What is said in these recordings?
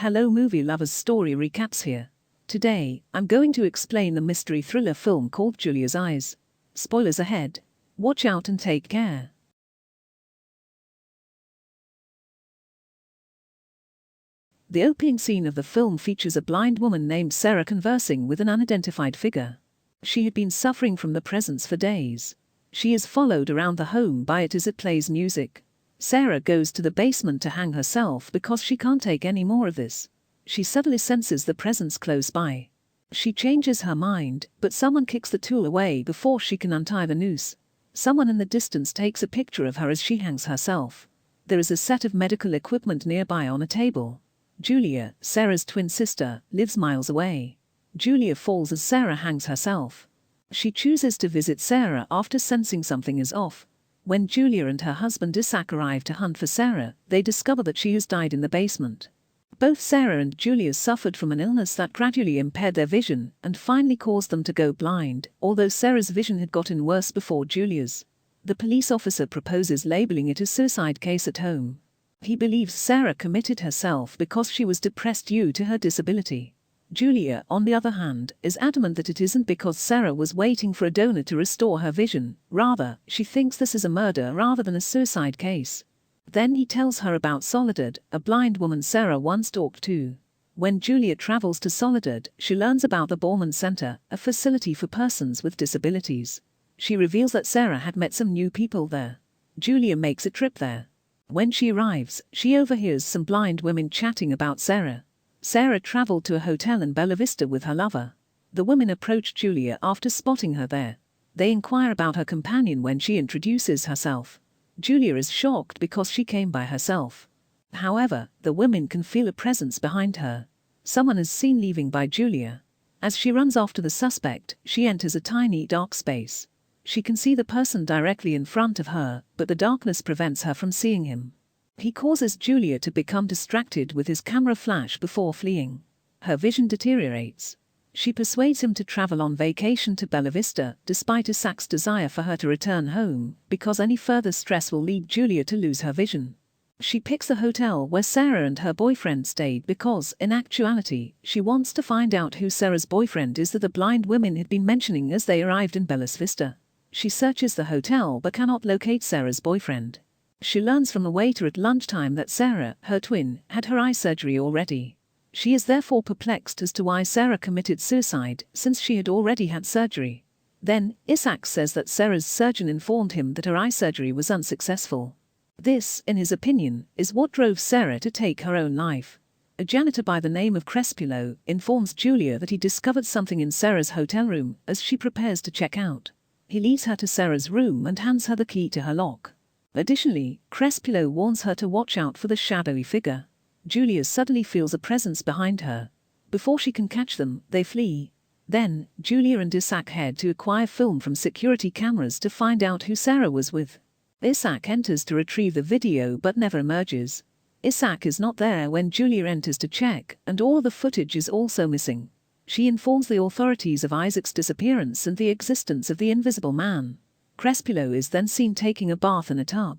Hello movie lovers, story recaps here. Today, I'm going to explain the mystery thriller film called Julia's Eyes. Spoilers ahead. Watch out and take care. The opening scene of the film features a blind woman named Sarah conversing with an unidentified figure. She had been suffering from the presence for days. She is followed around the home by it as it plays music. Sarah goes to the basement to hang herself because she can't take any more of this. She suddenly senses the presence close by. She changes her mind, but someone kicks the tool away before she can untie the noose. Someone in the distance takes a picture of her as she hangs herself. There is a set of medical equipment nearby on a table. Julia, Sarah's twin sister, lives miles away. Julia falls as Sarah hangs herself. She chooses to visit Sarah after sensing something is off. When Julia and her husband Isaac arrive to hunt for Sarah, they discover that she has died in the basement. Both Sarah and Julia suffered from an illness that gradually impaired their vision and finally caused them to go blind, although Sarah's vision had gotten worse before Julia's. The police officer proposes labeling it a suicide case at home. He believes Sarah committed herself because she was depressed due to her disability. Julia, on the other hand, is adamant that it isn't because Sarah was waiting for a donor to restore her vision. Rather, she thinks this is a murder rather than a suicide case. Then he tells her about Soledad, a blind woman Sarah once talked to. When Julia travels to Soledad, she learns about the Borman Center, a facility for persons with disabilities. She reveals that Sarah had met some new people there. Julia makes a trip there. When she arrives, she overhears some blind women chatting about Sarah. Sarah traveled to a hotel in Bella Vista with her lover. The women approach Julia after spotting her there. They inquire about her companion when she introduces herself. Julia is shocked because she came by herself. However, the women can feel a presence behind her. Someone is seen leaving by Julia. As she runs after the suspect, she enters a tiny dark space. She can see the person directly in front of her, but the darkness prevents her from seeing him. He causes Julia to become distracted with his camera flash before fleeing. Her vision deteriorates. She persuades him to travel on vacation to Bella Vista, despite Isaac's desire for her to return home, because any further stress will lead Julia to lose her vision. She picks the hotel where Sarah and her boyfriend stayed because, in actuality, she wants to find out who Sarah's boyfriend is that the blind women had been mentioning as they arrived in Bella Vista. She searches the hotel but cannot locate Sarah's boyfriend. She learns from the waiter at lunchtime that Sarah, her twin, had her eye surgery already. She is therefore perplexed as to why Sarah committed suicide, since she had already had surgery. Then, Isaac says that Sarah's surgeon informed him that her eye surgery was unsuccessful. This, in his opinion, is what drove Sarah to take her own life. A janitor by the name of Crespillo informs Julia that he discovered something in Sarah's hotel room as she prepares to check out. He leads her to Sarah's room and hands her the key to her lock. Additionally, Crespillo warns her to watch out for the shadowy figure. Julia suddenly feels a presence behind her. Before she can catch them, they flee. Then, Julia and Isaac head to acquire film from security cameras to find out who Sarah was with. Isaac enters to retrieve the video but never emerges. Isaac is not there when Julia enters to check, and all the footage is also missing. She informs the authorities of Isaac's disappearance and the existence of the Invisible Man. Crespillo is then seen taking a bath in a tub.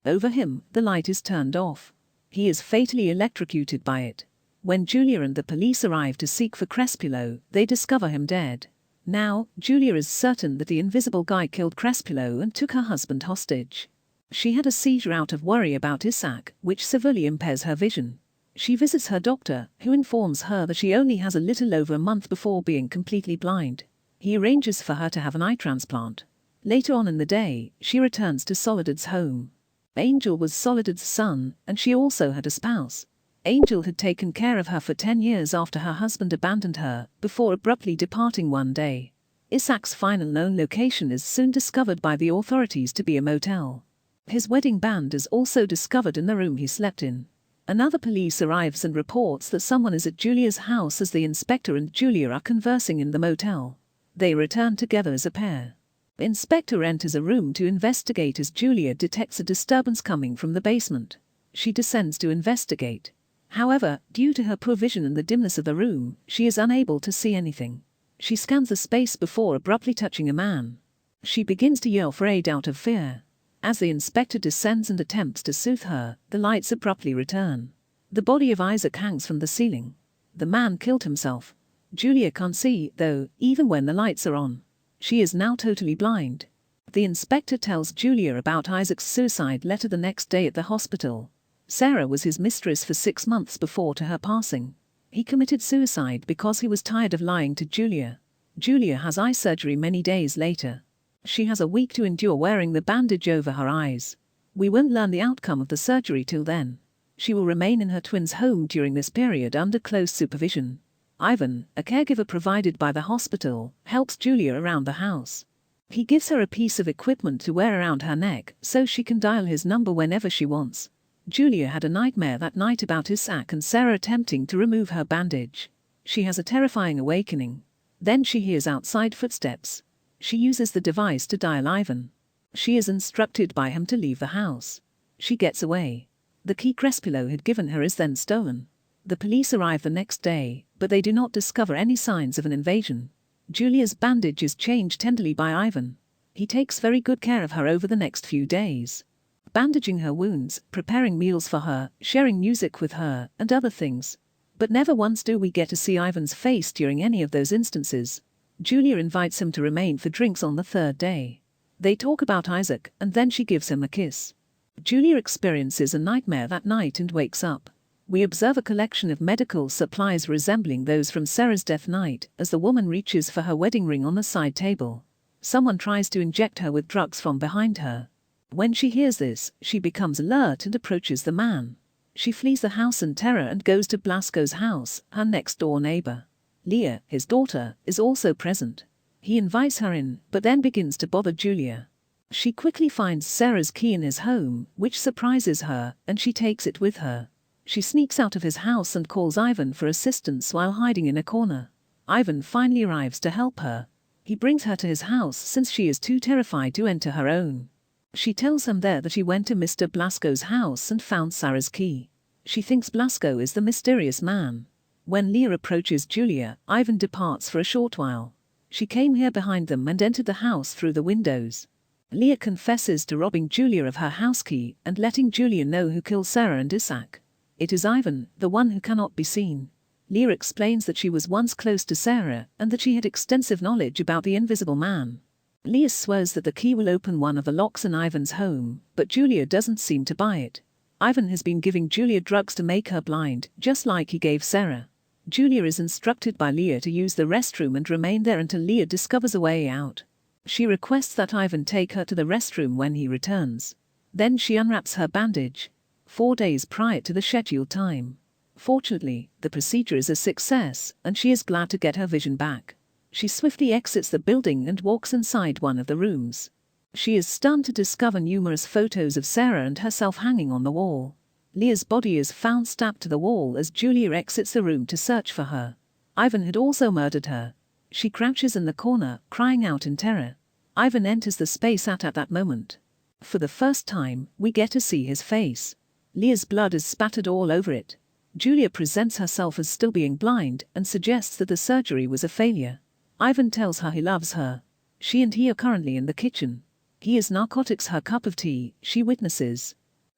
Over him, the light is turned off. He is fatally electrocuted by it. When Julia and the police arrive to seek for Crespillo, they discover him dead. Now, Julia is certain that the invisible guy killed Crespillo and took her husband hostage. She had a seizure out of worry about Isaac, which severely impairs her vision. She visits her doctor, who informs her that she only has a little over a month before being completely blind. He arranges for her to have an eye transplant. Later on in the day, she returns to Soledad's home. Angel was Soledad's son, and she also had a spouse. Angel had taken care of her for 10 years after her husband abandoned her, before abruptly departing one day. Isaac's final known location is soon discovered by the authorities to be a motel. His wedding band is also discovered in the room he slept in. Another police arrives and reports that someone is at Julia's house as the inspector and Julia are conversing in the motel. They return together as a pair. Inspector enters a room to investigate as Julia detects a disturbance coming from the basement. She descends to investigate. However, due to her poor vision and the dimness of the room, she is unable to see anything. She scans the space before abruptly touching a man. She begins to yell for aid out of fear. As the inspector descends and attempts to soothe her, the lights abruptly return. The body of Isaac hangs from the ceiling. The man killed himself. Julia can't see, though, even when the lights are on. She is now totally blind. The inspector tells Julia about Isaac's suicide letter the next day at the hospital. Sarah was his mistress for 6 months before to her passing. He committed suicide because he was tired of lying to Julia. Julia has eye surgery many days later. She has a week to endure wearing the bandage over her eyes. We won't learn the outcome of the surgery till then. She will remain in her twins' home during this period under close supervision. Ivan, a caregiver provided by the hospital, helps Julia around the house. He gives her a piece of equipment to wear around her neck so she can dial his number whenever she wants. Julia had a nightmare that night about Isaac and Sarah attempting to remove her bandage. She has a terrifying awakening. Then she hears outside footsteps. She uses the device to dial Ivan. She is instructed by him to leave the house. She gets away. The key Crespillo had given her is then stolen. The police arrive the next day, but they do not discover any signs of an invasion. Julia's bandage is changed tenderly by Ivan. He takes very good care of her over the next few days, bandaging her wounds, preparing meals for her, sharing music with her, and other things. But never once do we get to see Ivan's face during any of those instances. Julia invites him to remain for drinks on the 3rd day. They talk about Isaac, and then she gives him a kiss. Julia experiences a nightmare that night and wakes up. We observe a collection of medical supplies resembling those from Sarah's death night as the woman reaches for her wedding ring on the side table. Someone tries to inject her with drugs from behind her. When she hears this, she becomes alert and approaches the man. She flees the house in terror and goes to Blasco's house, her next-door neighbor. Leah, his daughter, is also present. He invites her in, but then begins to bother Julia. She quickly finds Sarah's key in his home, which surprises her, and she takes it with her. She sneaks out of his house and calls Ivan for assistance while hiding in a corner. Ivan finally arrives to help her. He brings her to his house since she is too terrified to enter her own. She tells him there that he went to Mr. Blasco's house and found Sarah's key. She thinks Blasco is the mysterious man. When Leah approaches Julia, Ivan departs for a short while. She came here behind them and entered the house through the windows. Leah confesses to robbing Julia of her house key and letting Julia know who killed Sarah and Isaac. It is Ivan, the one who cannot be seen. Leah explains that she was once close to Sarah and that she had extensive knowledge about the invisible man. Leah swears that the key will open one of the locks in Ivan's home, but Julia doesn't seem to buy it. Ivan has been giving Julia drugs to make her blind, just like he gave Sarah. Julia is instructed by Leah to use the restroom and remain there until Leah discovers a way out. She requests that Ivan take her to the restroom when he returns. Then she unwraps her bandage. 4 days prior to the scheduled time. Fortunately, the procedure is a success, and she is glad to get her vision back. She swiftly exits the building and walks inside one of the rooms. She is stunned to discover numerous photos of Sarah and herself hanging on the wall. Leah's body is found stabbed to the wall as Julia exits the room to search for her. Ivan had also murdered her. She crouches in the corner, crying out in terror. Ivan enters the space at that moment. For the first time, we get to see his face. Leah's blood is spattered all over it. Julia presents herself as still being blind and suggests that the surgery was a failure. Ivan tells her he loves her. She and he are currently in the kitchen. He is narcotics her cup of tea, she witnesses.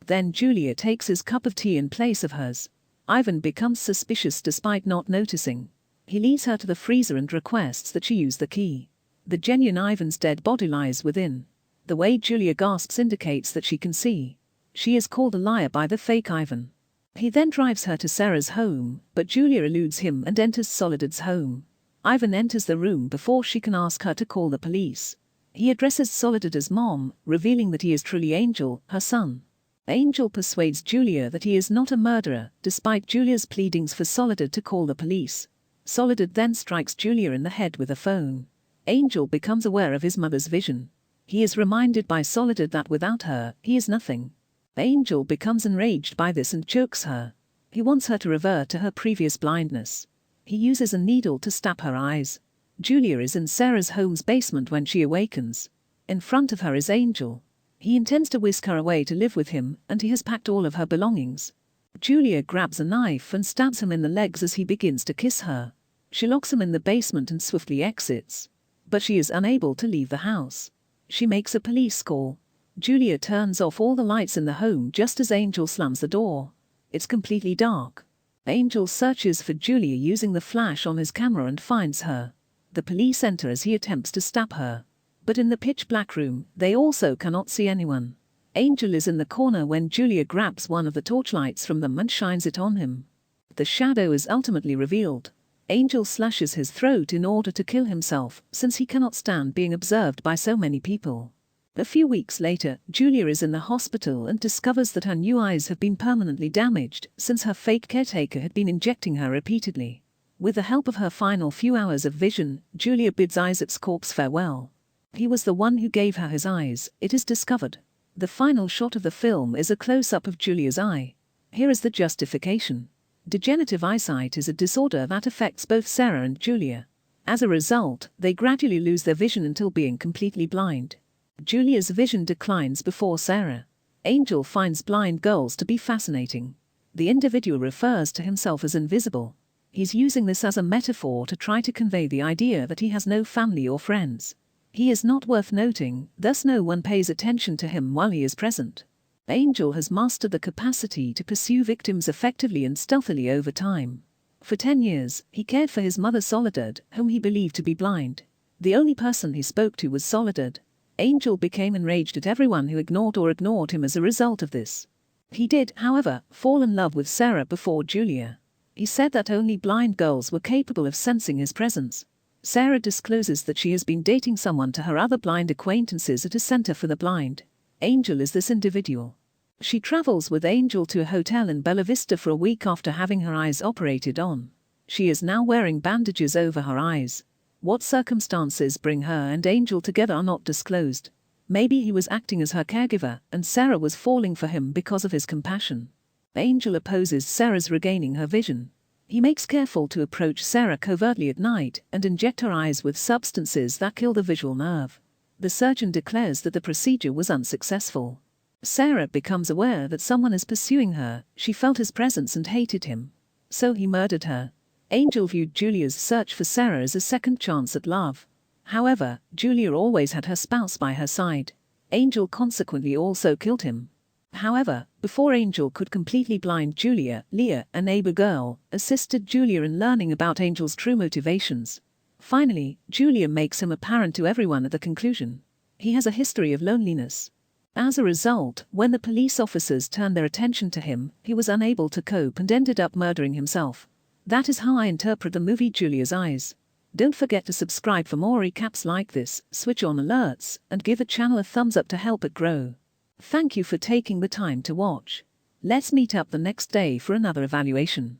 Then Julia takes his cup of tea in place of hers. Ivan becomes suspicious despite not noticing. He leads her to the freezer and requests that she use the key. The genuine Ivan's dead body lies within. The way Julia gasps indicates that she can see. She is called a liar by the fake Ivan. He then drives her to Sarah's home, but Julia eludes him and enters Soledad's home. Ivan enters the room before she can ask her to call the police. He addresses Soledad as Mom, revealing that he is truly Angel, her son. Angel persuades Julia that he is not a murderer, despite Julia's pleadings for Soledad to call the police. Soledad then strikes Julia in the head with a phone. Angel becomes aware of his mother's vision. He is reminded by Soledad that without her, he is nothing. Angel becomes enraged by this and chokes her. He wants her to revert to her previous blindness. He uses a needle to stab her eyes. Julia is in Sarah's home's basement when she awakens. In front of her is Angel. He intends to whisk her away to live with him, and he has packed all of her belongings. Julia grabs a knife and stabs him in the legs as he begins to kiss her. She locks him in the basement and swiftly exits. But she is unable to leave the house. She makes a police call. Julia turns off all the lights in the home just as Angel slams the door. It's completely dark. Angel searches for Julia using the flash on his camera and finds her. The police enter as he attempts to stab her. But in the pitch-black room, they also cannot see anyone. Angel is in the corner when Julia grabs one of the torchlights from them and shines it on him. The shadow is ultimately revealed. Angel slashes his throat in order to kill himself, since he cannot stand being observed by so many people. A few weeks later, Julia is in the hospital and discovers that her new eyes have been permanently damaged, since her fake caretaker had been injecting her repeatedly. With the help of her final few hours of vision, Julia bids Isaac's corpse farewell. He was the one who gave her his eyes, it is discovered. The final shot of the film is a close-up of Julia's eye. Here is the justification. Degenerative eyesight is a disorder that affects both Sarah and Julia. As a result, they gradually lose their vision until being completely blind. Julia's vision declines before Sarah. Angel finds blind girls to be fascinating. The individual refers to himself as invisible. He's using this as a metaphor to try to convey the idea that he has no family or friends. He is not worth noting, thus no one pays attention to him while he is present. Angel has mastered the capacity to pursue victims effectively and stealthily over time. For 10 years, he cared for his mother Soledad, whom he believed to be blind. The only person he spoke to was Soledad. Angel became enraged at everyone who ignored him as a result of this. He did, however, fall in love with Sarah before Julia. He said that only blind girls were capable of sensing his presence. Sarah discloses that she has been dating someone to her other blind acquaintances at a center for the blind. Angel is this individual. She travels with Angel to a hotel in Bella Vista for a week after having her eyes operated on. She is now wearing bandages over her eyes. What circumstances bring her and Angel together are not disclosed. Maybe he was acting as her caregiver, and Sarah was falling for him because of his compassion. Angel opposes Sarah's regaining her vision. He makes careful to approach Sarah covertly at night and inject her eyes with substances that kill the visual nerve. The surgeon declares that the procedure was unsuccessful. Sarah becomes aware that someone is pursuing her. She felt his presence and hated him. So he murdered her. Angel viewed Julia's search for Sarah as a second chance at love. However, Julia always had her spouse by her side. Angel consequently also killed him. However, before Angel could completely blind Julia, Leah, a neighbor girl, assisted Julia in learning about Angel's true motivations. Finally, Julia makes him apparent to everyone at the conclusion. He has a history of loneliness. As a result, when the police officers turned their attention to him, he was unable to cope and ended up murdering himself. That is how I interpret the movie Julia's Eyes. Don't forget to subscribe for more recaps like this, switch on alerts, and give the channel a thumbs up to help it grow. Thank you for taking the time to watch. Let's meet up the next day for another evaluation.